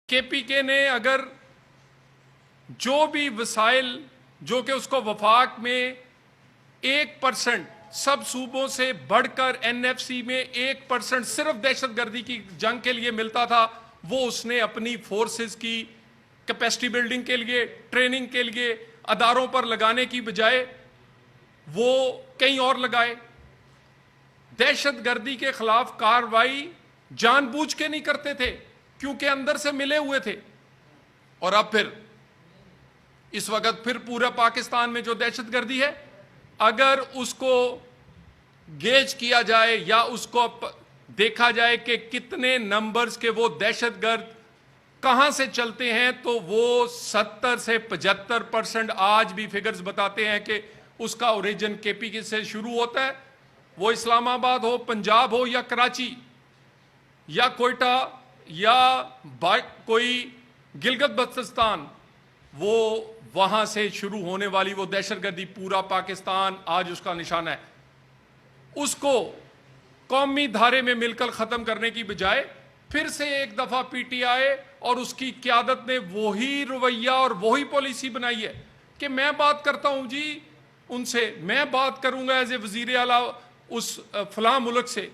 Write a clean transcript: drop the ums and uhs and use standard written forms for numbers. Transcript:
کے پی کے نے اگر جو بھی وسائل جو کہ اس کو وفاق میں 1% سب صوبوں سے بڑھ کر این ایف سی میں 1% صرف دہشت گردی کی جنگ کے لیے ملتا تھا، وہ اس نے اپنی فورسز کی کیپیسٹی بلڈنگ کے لیے، ٹریننگ کے لیے اداروں پر لگانے کی بجائے وہ کہیں اور لگائے۔ دہشت گردی کے خلاف کارروائی جان بوجھ کے نہیں کرتے تھے کیونکہ اندر سے ملے ہوئے تھے۔ اور اب پھر اس وقت پھر پورا پاکستان میں جو دہشت گردی ہے، اگر اس کو گیج کیا جائے یا اس کو دیکھا جائے کہ کتنے نمبرز کے وہ دہشت گرد کہاں سے چلتے ہیں، تو وہ 70 سے 75% آج بھی فگرز بتاتے ہیں کہ اس کا اوریجن کے پی کے سے شروع ہوتا ہے، وہ اسلام آباد ہو، پنجاب ہو یا کراچی یا کوئٹہ یا کوئی گلگت بلتستان، وہ وہاں سے شروع ہونے والی وہ دہشت گردی پورا پاکستان آج اس کا نشانہ ہے۔ اس کو قومی دھارے میں مل کر ختم کرنے کی بجائے پھر سے ایک دفعہ پی ٹی آئی اور اس کی قیادت نے وہی رویہ اور وہی پالیسی بنائی ہے کہ میں بات کرتا ہوں جی ان سے، میں بات کروں گا ایز اے وزیر اعلیٰ اس فلاں ملک سے،